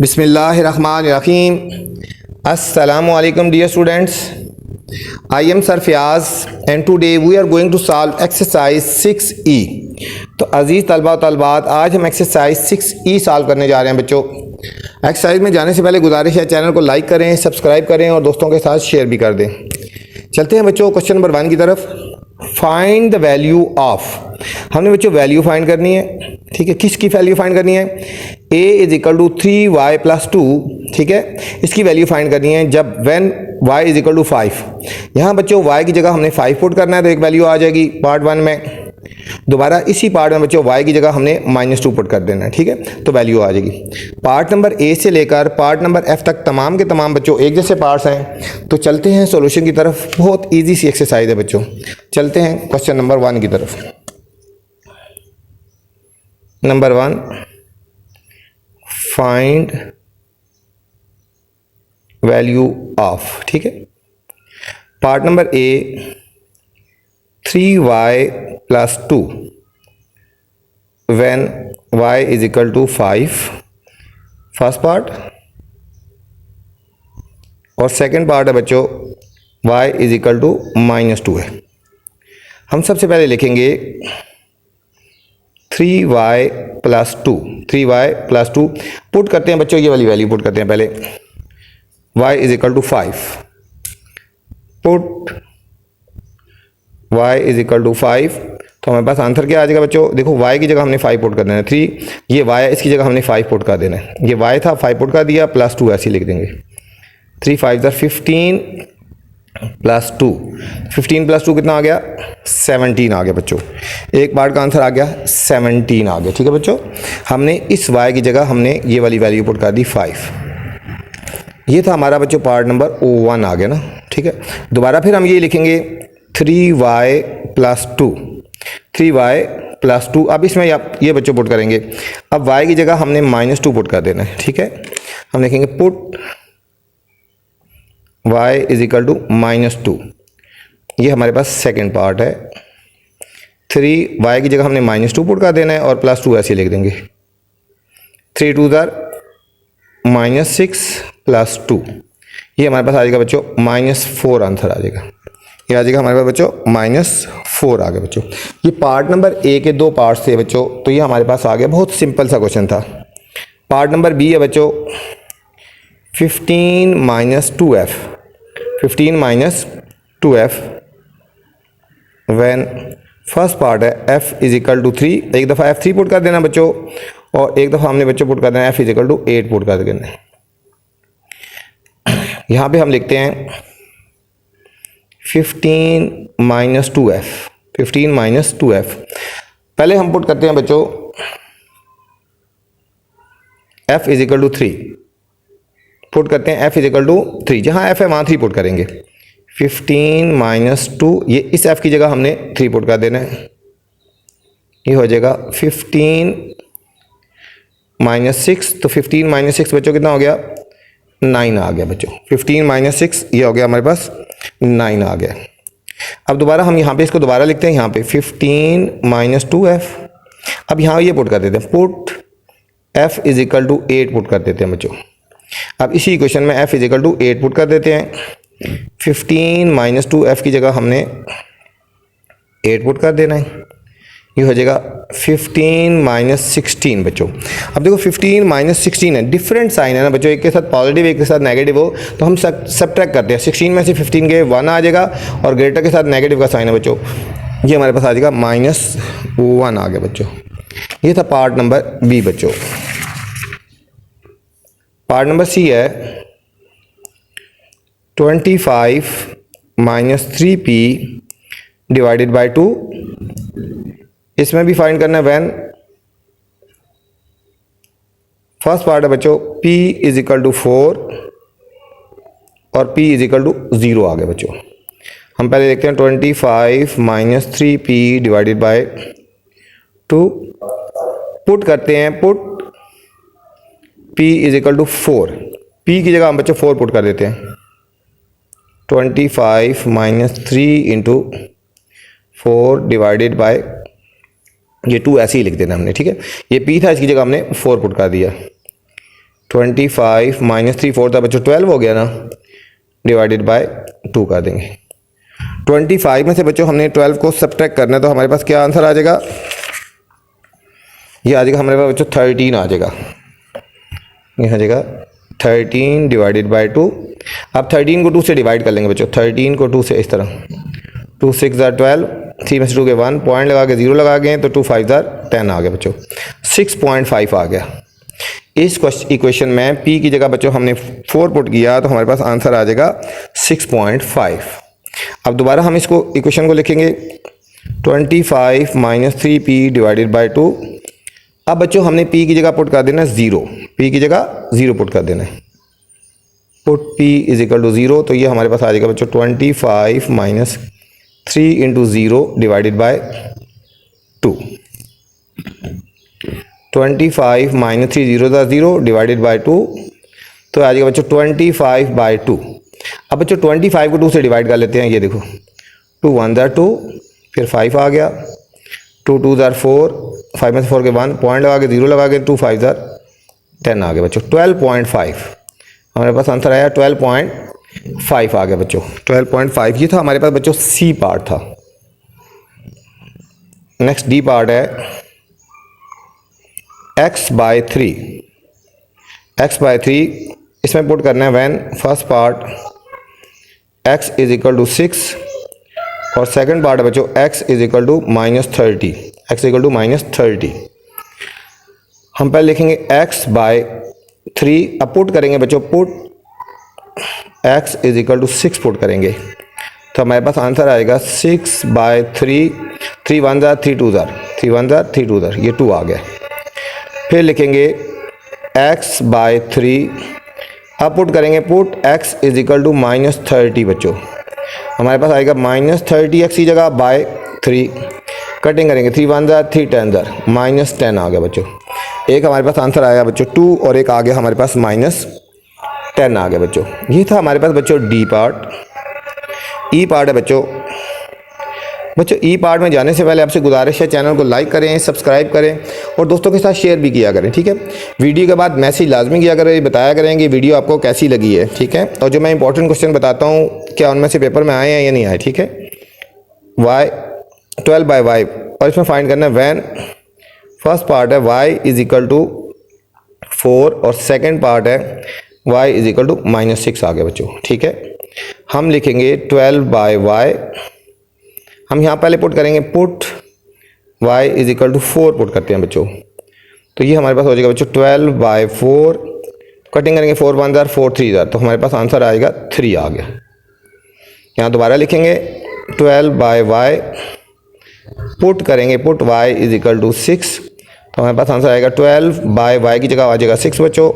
बिस्मिल्लाहिर्रहमानिर्रहीम। अस्सलामुअलैकुम dear students, I am sir Fayaz and today we are going to solve exercise 6E। तो अजीज़ तलबा तलबात, आज हम एक्सरसाइज 6E सॉल्व करने जा रहे हैं बच्चों। एक्सरसाइज में जाने से पहले गुजारिश है चैनल को लाइक करें, सब्सक्राइब करें और दोस्तों के साथ शेयर भी कर दें। चलते हैं बच्चों क्वेश्चन नंबर 1 की तरफ। फाइंड द वैल्यू ऑफ, हमने बच्चों वैल्यू फाइंड करनी है। ठीक है, किसकी वैल्यू फाइंड करनी है? a is equal to 3y+2। ठीक है, इसकी वैल्यू फाइंड करनी है जब when y is equal to 5। यहाँ बच्चों y की जगह हमने 5 पुट करना है तो एक वैल्यू आ जाएगी पार्ट 1 में। दोबारा इसी पार्ट में बच्चों y की जगह हमने -2 पुट कर देना है। ठीक है, तो वैल्यू आ जाएगी। पार्ट नंबर ए से लेकर पार्ट नंबर f तक तमाम के तमाम बच्चों एक जैसे पार्ट्स हैं। तो चलते हैं सॉल्यूशन की तरफ। बहुत इजी सी एक्सरसाइज है बच्चों। चलते हैं क्वेश्चन नंबर 1 की तरफ। Number 1, find value of. ठीक है, part number A 3y+2 when y is equal to 5, first part. और सेकंड पार्ट है बच्चों y इज इक्वल टू -2 है। हम सबसे पहले लिखेंगे 3y+2 पुट करते हैं बच्चों, ये वाली वैल्यू पुट करते हैं पहले। y is equal to 5, put y is equal to 5। तो हमारे पास आंसर क्या आ जाएगा बच्चों? देखो y की जगह हमने 5 पुट कर देना है। 3 ये y है, इसकी जगह हमने 5 पुट कर देना है। ये y था, 5 पुट कर दिया, +2 ऐसे लिख देंगे। 3 5 15 +2, 15 +2 कितना आ गया? 17 आ गया बच्चों। एक पार्ट का आंसर आ गया 17 आ गया। ठीक है बच्चों, हमने इस y की जगह हमने ये वाली वैल्यू पुट कर दी 5। ये था हमारा बच्चों पार्ट नंबर 1 आ गया ना। ठीक है, दोबारा फिर हम ये लिखेंगे 3y+2। 3y+2, अब इसमें ये बच्चों पुट करेंगे। अब y की जगह हमने -2 पुट कर देना है। ठीक है, हम लिखेंगे put y is equal to -2। ये हमारे पास सेकेंड पार्ट है। 3y की जगह हमने -2 पुट कर देना है और +2 ऐसे लिख देंगे। 3 2 -6 +2, ये हमारे पास आ जाएगा बच्चों -4 आंसर आ जाएगा। ये आ जाएगा हमारे पास बच्चों -4 आ गया बच्चों। ये पार्ट नंबर ए के 2 पार्ट्स थे बच्चों, तो ये हमारे पास आ गया। बहुत सिंपल सा क्वेश्चन था। पार्ट नंबर बी है बच्चों 15 - 2f। 15 - 2f when first part है f इज इक्वल टू 3। एक दफ़ा f 3 पुट कर देना बच्चों और एक दफ़ा हमने बच्चों पुट कर देना f is equal to 8 put कर देना। यहाँ पे हम लिखते हैं 15 - 2f। 15 - 2f पहले हम पुट करते हैं बच्चों f is equal to 3 put करते हैं। f इज इक्वल टू 3, जहाँ f है वहाँ 3 पुट करेंगे। 15 - 2, ये इस f की जगह हमने 3 पुट कर देना है। ये हो जाएगा 15 - 6। तो 15 - 6 बच्चों कितना हो गया? 9 आ गया बच्चों। 15 - 6 ये हो गया हमारे पास 9 आ गया। अब दोबारा हम यहाँ पे इसको दोबारा लिखते हैं। यहाँ पे 15 - 2f। अब यहाँ ये पुट कर देते हैं, put f is equal to 8 put कर देते हैं बच्चों। अब इसी क्वेश्चन में f is equal to 8 put कर देते हैं। 15 - 2f की जगह हमने 8 पुट कर देना है। ये हो जाएगा 15 - 16 बच्चों। अब देखो 15 - 16 है, डिफरेंट साइन है ना बच्चों, एक के साथ पॉजिटिव एक के साथ नेगेटिव हो तो हम सब्ट्रैक्ट करते हैं। 16 में से 15 के 1 आ जाएगा और ग्रेटर के साथ नेगेटिव का साइन है बच्चों। ये हमारे पास आ जाएगा -1 आ गया बच्चों। ये था पार्ट नंबर बी बच्चों। पार्ट नंबर सी है 25 - 3p डिवाइडेड बाई 2। इसमें भी फाइंड करना है व्हेन फर्स्ट पार्ट है बच्चों p इज इक्वल टू 4 और p इज इक्वल टू 0 आ गया बच्चों। हम पहले देखते हैं 25 - 3p डिवाइडेड बाय 2। पुट करते हैं, put p is equal to 4। p की जगह हम बच्चों 4 पुट कर देते हैं। 25 - 3 इंटू 4 डिवाइडेड बाय ये 2 ऐसे ही लिख देना हमने। ठीक है, ये p था, इसकी जगह हमने 4 पुट कर दिया। 25 माइनस 3/4 था बच्चों 12 हो गया ना, डिवाइडेड बाय 2 कर देंगे। 25 में से बच्चों हमने 12 को सब्ट्रैक्ट करना है, तो हमारे पास क्या आंसर आ जाएगा, ये आ जाएगा हमारे पास बच्चों 13 आ जाएगा, ये आ जाएगा 13 डिवाइडेड बाय 2। अब 13 को 2 से डिवाइड कर लेंगे बच्चों, 13 को 2 से इस तरह, 2 6 ज़ार 12, 3 में से 2 के 1 पॉइंट लगा के 0 लगा गए, तो 2 5 ज़ार 10 आ गया बच्चों, 6.5 आ गया। इस इक्वेशन में p की जगह बच्चों हमने 4 पुट किया, तो हमारे पास आंसर आ जाएगा 6.5। अब दोबारा हम इसको इक्वेशन को लिखेंगे 25 माइनस 3p डिवाइडेड बाई 2। अब बच्चों हमने p की जगह पुट कर देना है 0, p की जगह 0 पुट कर देना है, put p is equal to 0, तो ये हमारे पास आ जाएगा बच्चों 25 minus 3 into 0 divided by 2। 25 minus 3 0 था 0 डिवाइडेड बाय 2, तो आ जाएगा बच्चों 25 बाय 2। अब बच्चों 25 को 2 से डिवाइड कर लेते हैं, ये देखो 2 1 ज़ार 2, फिर 5 आ गया, 2 2 ज़ार 4, 5 में से 4 के 1 पॉइंट लगा के 0 लगा के 2 5 ज़ार 10 आ गया बच्चों, 12.5 हमारे पास आंसर आया, 12.5 आ गया बच्चों, 12.5। ये था हमारे पास बच्चों सी पार्ट था। नेक्स्ट डी पार्ट है x बाय 3, x बाय 3 इसमें पुट करना है when first part x is equal to 6 और सेकंड पार्ट है बच्चों x is equal to -30, x equal to -30। हम पहले लिखेंगे x बाय 3, अब पुट करेंगे बच्चों, put x is equal to 6 put करेंगे, तो हमारे पास आंसर आएगा 6 बाय 3, 3 1 ज़ार 3 2 ज़ार, 3 1 ज़ार 3 2 ज़ार, ये 2 आ गया। फिर लिखेंगे x बाय 3, अब पुट करेंगे, put x is equal to -30 बच्चों, हमारे पास आएगा -30x की जगह बाय 3, कटिंग करेंगे 3 1 ज़ार 3 10 ज़ार, -10 आ गया बच्चों। एक हमारे पास आंसर आया बच्चों 2 और एक आ गया हमारे पास -10 आ गया बच्चों। ये था हमारे पास बच्चों डी पार्ट। ई पार्ट है बच्चों, ई पार्ट में जाने से पहले आपसे गुजारिश है चैनल को लाइक करें, सब्सक्राइब करें और दोस्तों के साथ शेयर भी किया करें, ठीक है। वीडियो के बाद मैसेज लाजमी किया करें, बताया करें कि वीडियो आपको कैसी लगी है, ठीक है। और जो मैं इंपॉर्टेंट क्वेश्चन बताता हूँ क्या उनमें से पेपर में आए हैं या नहीं आए, ठीक है। y 12 बाई वाई, और इसमें फाइंड करना है वैन फर्स्ट पार्ट है y इज इक्वल टू 4 और सेकेंड पार्ट है y इज इक्वल टू -6 आ गया बच्चों, ठीक है। हम लिखेंगे 12 बाई वाई, हम यहाँ पहले पुट करेंगे, put y is equal to 4 put करते हैं बच्चों, तो ये हमारे पास हो जाएगा बच्चों 12 बाई 4, कटिंग करेंगे 4 1 ज़ार 4 3 ज़ार, तो हमारे पास आंसर आएगा 3 आ गया। यहाँ दोबारा लिखेंगे 12 बाई वाई, पुट करेंगे, put y is equal to 6, तो हमारे पास आंसर आएगा 12 बाई वाई की जगह आ जाएगा 6 बच्चों,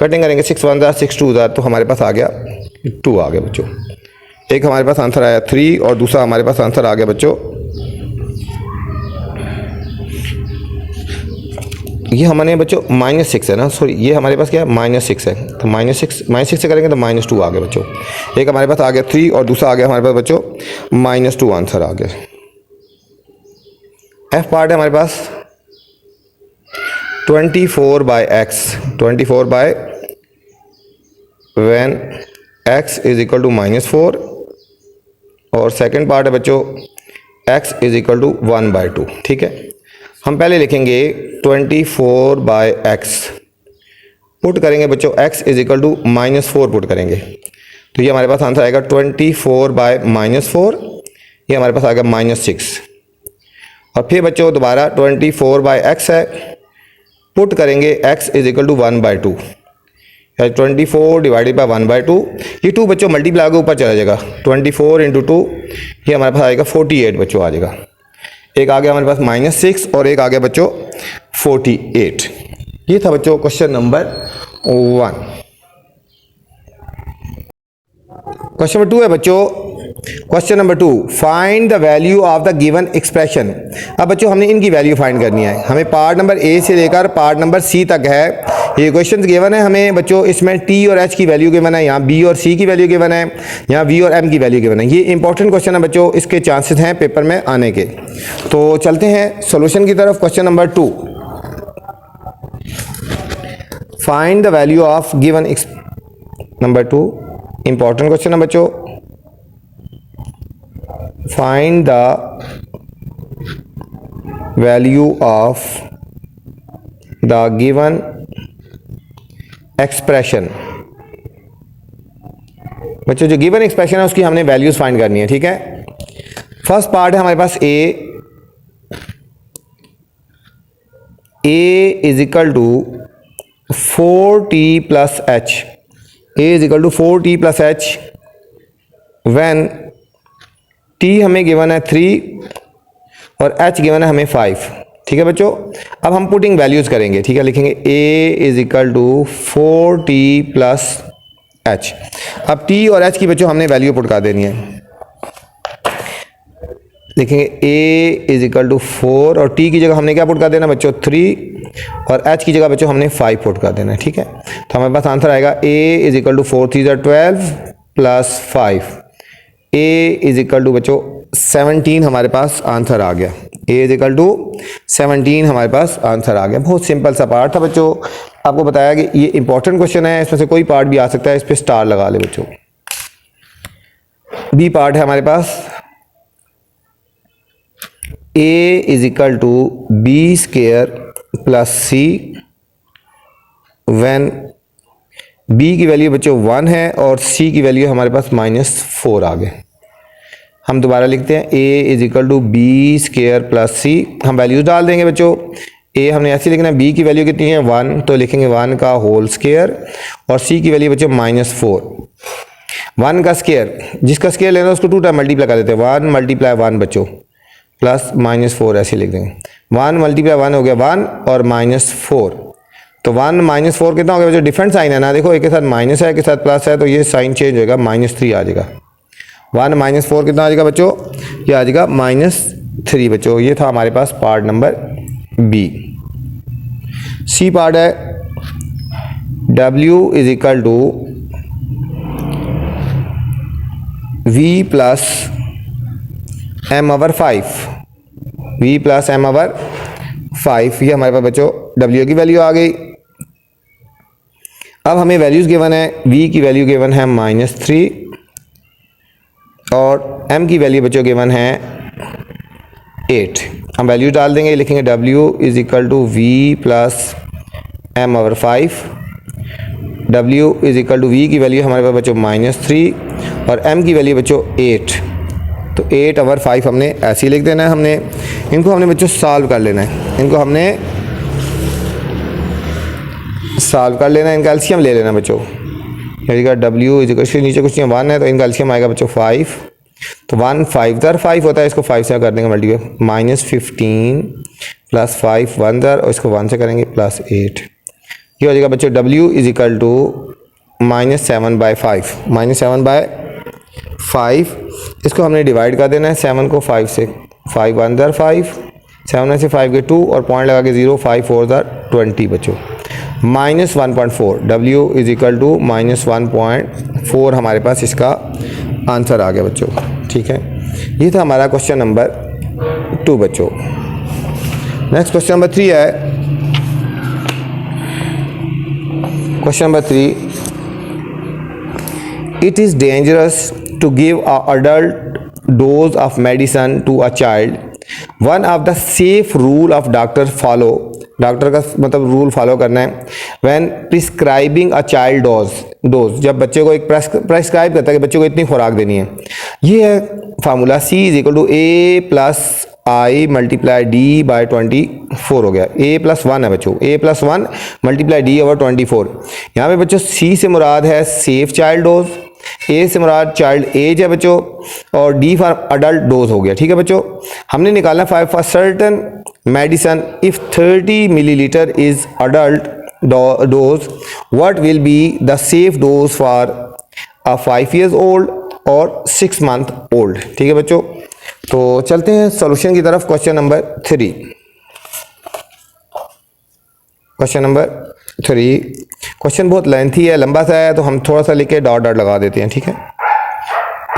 कटिंग करेंगे 6 1 ज़ार 6 2 ज़ार, तो हमारे पास आ गया 2 आ गया बच्चों। एक हमारे पास आंसर आया 3 और दूसरा हमारे पास आंसर आ गया बच्चों, ये हमारे बच्चों -6 है ना, सॉरी ये हमारे पास क्या है -6 है, तो -6 से करेंगे तो -2 आ गया बच्चों। एक हमारे पास आ गया 3 और दूसरा आ गया हमारे पास बच्चों -2 आंसर आ गया। एफ पार्ट है हमारे पास 24 by x, 24 by one x is equal to -4 और सेकंड पार्ट है बच्चों x is equal to 1 by 2, ठीक है। हम पहले लिखेंगे 24 बाई x, पुट करेंगे बच्चों x is equal to -4 put करेंगे, तो ये हमारे पास आंसर आएगा 24 बाई -4, ये हमारे पास आएगा -6। और फिर बच्चों दोबारा 24 बाई x है, पुट करेंगे x is equal to 1 by 2, 24 divided by 1 by 2, ये 2 बच्चों मल्टीप्लाई के ऊपर चला जाएगा, 24 इंटू 2 ये हमारे पास आएगा 48 बच्चों आ जाएगा। एक आ गया हमारे पास -6 और एक आ गया बच्चों 48। ये था बच्चों क्वेश्चन नंबर 1। क्वेश्चन नंबर 2 है बच्चों, question number 2, find the value of the given expression. अब बच्चों हमने इनकी वैल्यू फाइंड करनी है, हमें पार्ट नंबर ए से लेकर पार्ट नंबर सी तक है, ये क्वेश्चन गिवन है हमें बच्चों, इसमें टी और एच की वैल्यू गिवन है, यहाँ बी और सी की वैल्यू गिवन है, यहाँ वी और एम की वैल्यू गिवन है। ये इंपॉर्टेंट क्वेश्चन है बच्चों, इसके चांसेस हैं पेपर में आने के। तो चलते हैं सोल्यूशन की तरफ। Question number 2, find the value of given number 2, important question है बच्चों। Find the value of the given expression. बच्चों जो गिवन एक्सप्रेशन है उसकी हमने वैल्यूज फाइंड करनी है, ठीक है। फर्स्ट पार्ट है हमारे पास A is equal to 4t plus H. A is equal to 4t plus H when t हमें गिवन है 3 और h गिवन है हमें 5, ठीक है बच्चों। अब हम पुटिंग वैल्यूज करेंगे, ठीक है। लिखेंगे a is equal to 4t plus H. अब t और h की बच्चों हमने वैल्यू पुट कर देनी है। लिखेंगे a इज इक्वल टू 4 और t की जगह हमने क्या पुट कर देना बच्चों 3 और h की जगह बच्चों हमने 5 पुट कर देना है, ठीक है। तो हमारे पास आंसर आएगा a is equal to 4 3 12 plus 5। a is equal to बच्चों 17 हमारे पास आंसर आ गया। a इज इक्वल टू 17 हमारे पास आंसर आ गया। बहुत सिंपल सा पार्ट था बच्चों। आपको बताया कि ये इंपॉर्टेंट क्वेश्चन है, इसमें से कोई पार्ट भी आ सकता है, इस पर स्टार लगा ले बच्चों। बी पार्ट है हमारे पास a is equal to B square plus C when b की वैल्यू बच्चों 1 है और c की वैल्यू हमारे पास -4 आ गए। हम दोबारा लिखते हैं a is equal to B square plus C. हम वैल्यूज डाल देंगे बच्चों। a हमने ऐसे लिखना है, b की वैल्यू कितनी है 1, तो लिखेंगे 1 का होल स्केयर और c की वैल्यू बच्चों -4। 1 का स्केयर, जिसका स्केयर लेना है उसको 2 टाइम मल्टीप्लाई कर देते हैं। 1 मल्टीप्लाई 1 बच्चों प्लस -4 ऐसे लिख देंगे। 1 मल्टीप्लाई 1 हो गया 1 और -4, तो 1 -4 कितना हो गया बच्चों। डिफरेंट साइन है ना, देखो एक के साथ माइनस है एक के साथ प्लस है, तो ये साइन चेंज होगा -3 आ जाएगा। 1 -4 कितना आ जाएगा बच्चों, ये आ जाएगा -3 बच्चों। ये था हमारे पास part number B. C part है W is equal to V plus m/5। v plus m/5, ये हमारे पास बच्चों w की वैल्यू आ गई। अब हमें वैल्यूज गिवन है, v की वैल्यू गिवन है -3 और m की वैल्यू बच्चों गिवन है 8। हम वैल्यू डाल देंगे, लिखेंगे w is equal to v plus m/5। w is equal to v की वैल्यू हमारे पास बच्चों -3 और m की वैल्यू बच्चों 8, तो 8/5 हमने ऐसे ही लिख देना है। हमने इनको हमने बच्चों सॉल्व कर लेना है, इनको हमने सॉल्व कर लेना है। इनका एलसीएम ले लेना बच्चों। यदि w इज इक्वल टू नीचे कुछ नहीं 1 है, तो इनका एलसीएम आएगा बच्चों 5। तो 1 5 दर 5 होता है, इसको 5 से कर देंगे मल्टीप्लाई। -15 प्लस 5 1 दर और इसको 1 से करेंगे +8। ये हो जाएगा बच्चों w इज इक्वल टू -7/5। -7/5 इसको हमने डिवाइड कर देना है 7 को 5 से। 5 1 दर 5, 7 में से 5 के 2 और पॉइंट लगा के 0, 5 4 दर 20 बच्चों। -1.4 w इज इक्वल टू -1.4 हमारे पास इसका आंसर आ गया बच्चों, ठीक है। ये था हमारा क्वेश्चन नंबर 2 बच्चों। नेक्स्ट क्वेश्चन नंबर 3 है। Question number 3, it is dangerous to give a adult dose of medicine to a child. One of the safe rule of doctor follow, doctor का मतलब रूल फॉलो करना है। when prescribing a child dose, जब बच्चे को एक prescribe करता है कि बच्चे को इतनी खुराक देनी है। ये है formula C is equal to A plus I multiply D by 24 हो गया। A प्लस 1 है बच्चों, A plus 1 multiply D over 24। यहाँ पे बच्चों C से मुराद है सेफ चाइल्ड डोज, A से मुराद चाइल्ड एज है बच्चों और D फॉर अडल्ट डोज हो गया, ठीक है बच्चों। हमने निकालना 5 for certain medicine if 30 millilitre is adult dose, what will be the safe dose for a 5 years old और 6 month ओल्ड, ठीक है बच्चों। तो चलते हैं सॉल्यूशन की तरफ। Question number 3, question number 3 question बहुत लेंथी है, लंबा सा है, तो हम थोड़ा सा लिखे डॉट डॉट लगा देते हैं, ठीक है।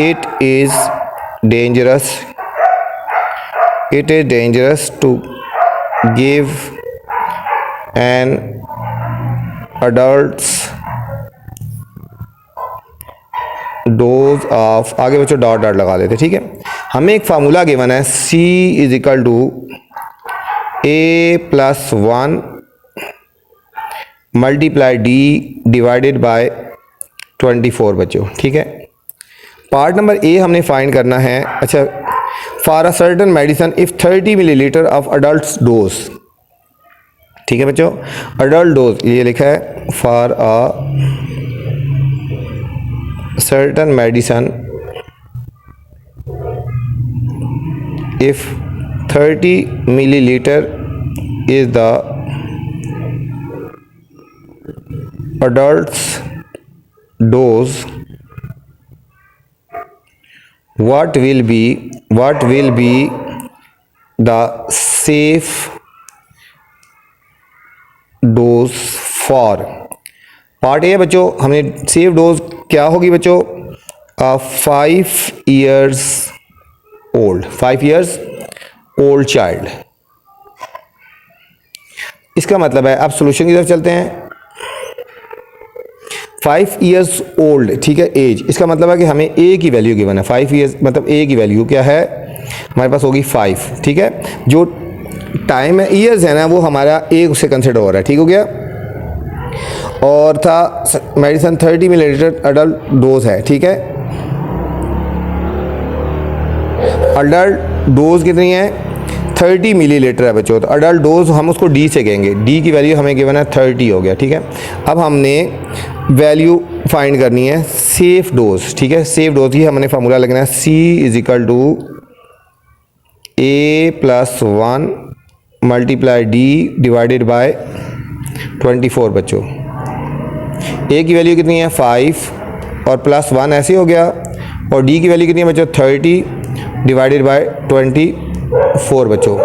It is dangerous to give an adults dose of, आगे बच्चों डॉट डॉट लगा देते, ठीक है। हमें एक फार्मूला गिवन है C is equal to A+1 multiply D divided by 24 बच्चों, ठीक है। पार्ट नंबर ए हमने फाइंड करना है। अच्छा, for a certain medicine if 30 millilitre of adult dose, ठीक है बच्चों। अडल्ट डोज ये लिखा है for a certain medicine if 30 milliliter is the adult's dose, what will be the safe dose for। Part A बच्चों, हमने सेफ डोज क्या होगी बच्चों, 5 years ओल्ड चाइल्ड। इसका मतलब है, अब सॉल्यूशन की तरफ चलते हैं। 5 years ओल्ड, ठीक है, एज, इसका मतलब है कि हमें ए की वैल्यू गिवन है। 5 years मतलब ए की वैल्यू क्या है हमारे पास होगी 5, ठीक है। जो टाइम है ईयर्स है ना, वो हमारा ए से कंसिडर हो रहा है, ठीक हो गया। और था मेडिसिन 30 मिलीलीटर अडल्ट डोज है, ठीक है। अडल्ट डोज कितनी है 30 मिलीलीटर है बच्चों, तो अडल्ट डोज हम उसको डी से कहेंगे। डी की वैल्यू हमें गिवन है 30 हो गया, ठीक है। अब हमने वैल्यू फाइंड करनी है सेफ डोज, ठीक है। सेफ डोज की हमने फार्मूला लगना है C is equal to A+1 multiply D divided by 24 बच्चों। ए की वैल्यू कितनी है 5 और +1 ऐसे हो गया, और डी की वैल्यू कितनी है बच्चों 30 डिवाइडेड बाय 24 बच्चों।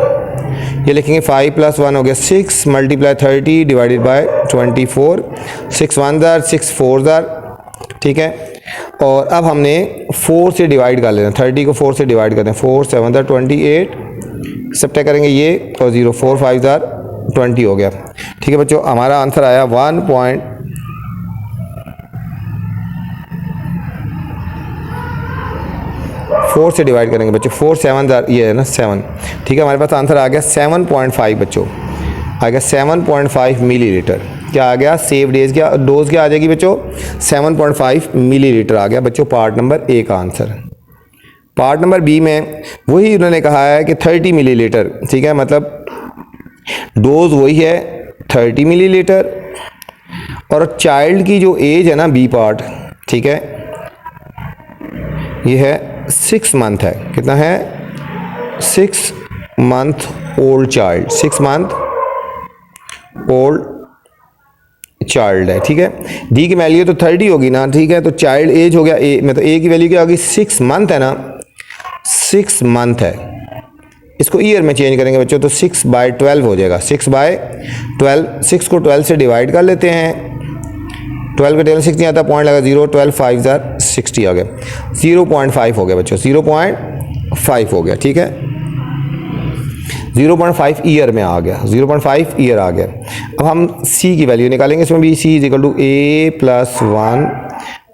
ये लिखेंगे 5 + 1 हो गया 6 multiply 30 divided by 24, 6 1 jar 6 4 jar, ठीक है। और अब हमने 4 से डिवाइड कर लेना, 30 को 4 से डिवाइड करते हैं, 4 7 जार 28, सब्ट्रैक्ट करेंगे ये, और 0 4 5 जार 20 हो गया, ठीक है बच्चों। हमारा आंसर आया 4 से डिवाइड करेंगे बच्चों, 4 7 जार ये है ना 7, ठीक है। हमारे पास आंसर आ गया 7.5 बच्चों, आ गया 7.5 मिलीलीटर। क्या आ गया सेफ डेज, क्या डोज क्या आ जाएगी बच्चों 7.5 मिलीलीटर आ गया बच्चों, पार्ट नंबर ए का आंसर। पार्ट नंबर बी में वही उन्होंने कहा है कि 30 मिलीलीटर, ठीक है, मतलब डोज वही है 30 मिलीलीटर, और चाइल्ड की जो एज है ना बी पार्ट, ठीक है, ये है 6 मंथ है, कितना है 6 month old child, 6 month old child है, ठीक है। डी की वैल्यू तो 30 होगी ना, ठीक है, तो चाइल्ड एज हो गया ए, मतलब ए की वैल्यू क्या होगी 6 मंथ है ना, 6 मंथ है। इसको ईयर में चेंज करेंगे बच्चों तो 6/12 हो जाएगा, 6/12, 6 को 12 से डिवाइड कर लेते हैं, 12 का टेबल 6 नहीं आता, पॉइंट लगा 0, 12 5 जार 60 आ गया, 0.5 हो गया बच्चों, 0.5 हो गया, ठीक है। 0.5 ईयर में आ गया, 0.5 ईयर आ गया। अब हम C की वैल्यू निकालेंगे, इसमें भी C is equal to A+1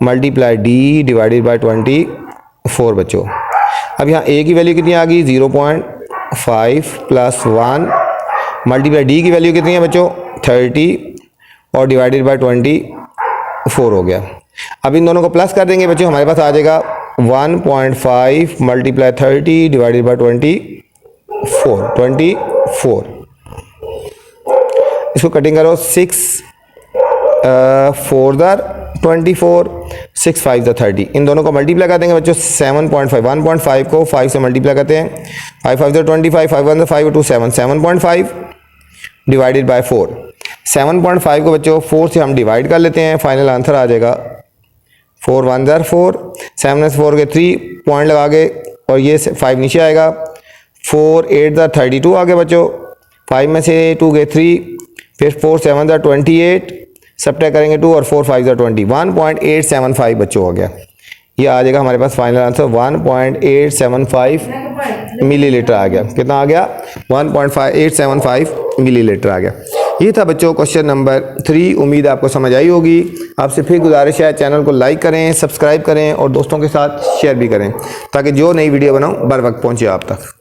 multiply D divided by 24 बच्चों। अब यहाँ A की वैल्यू कितनी आ गई 0.5 + 1 मल्टीप्लाई D की वैल्यू कितनी है बच्चों 30 और डिवाइडेड बाय 24 हो गया। अब इन दोनों को प्लस कर देंगे बच्चों, हमारे पास आ जाएगा 1.5 मल्टीप्लाई 30 डिवाइडेड बाय 24। इसको कटिंग करो, 6 4 जार 24, 6 5 जार 30, इन दोनों को मल्टीप्लाई कर देंगे बच्चों 7.5, 1.5 को 5 से मल्टीप्लाई करते हैं, 5 5 जार 25, 5 1 5 2 7, 7.5 डिवाइडेड बाय 4। 7.5 को बच्चों 4 से हम डिवाइड कर लेते हैं, फाइनल आंसर आ जाएगा 4 1 जार 4, 7 में से 4 के 3 पॉइंट लगा के, और ये 5 नीचे आएगा, 4 8 जार 32 आ गया बच्चों, 5 में से 2 गए 3, फिर 4 7 जार 28, सब्ट्रैक्ट करेंगे 2 और 4 5 जार 20, 1.875 बच्चों हो गया। ये आ जाएगा हमारे पास फाइनल आंसर 1.875 मिलीलीटर आ गया। कितना आ गया 1.875 मिलीलीटर आ गया। ये था बच्चों क्वेश्चन नंबर 3। उम्मीद आपको समझ आई होगी। आपसे फिर गुजारिश है चैनल को लाइक करें, सब्सक्राइब करें और दोस्तों के साथ शेयर भी करें ताकि जो नई वीडियो बनाऊं बर वक्त पहुंचे आप तक।